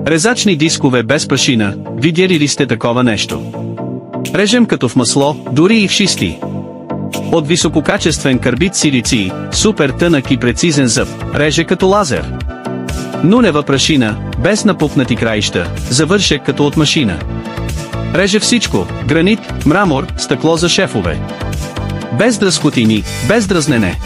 Резачни дискове без прашина, видели ли сте такова нещо? Режем като в масло, дори и в шисти. От висококачествен карбид силиций, супер тънък и прецизен зъб, реже като лазер. Нулева прашина, без напукнати краища, завършек като от машина. Реже всичко, гранит, мрамор, стъкло за шефове. Без дръскотини, без дразнене.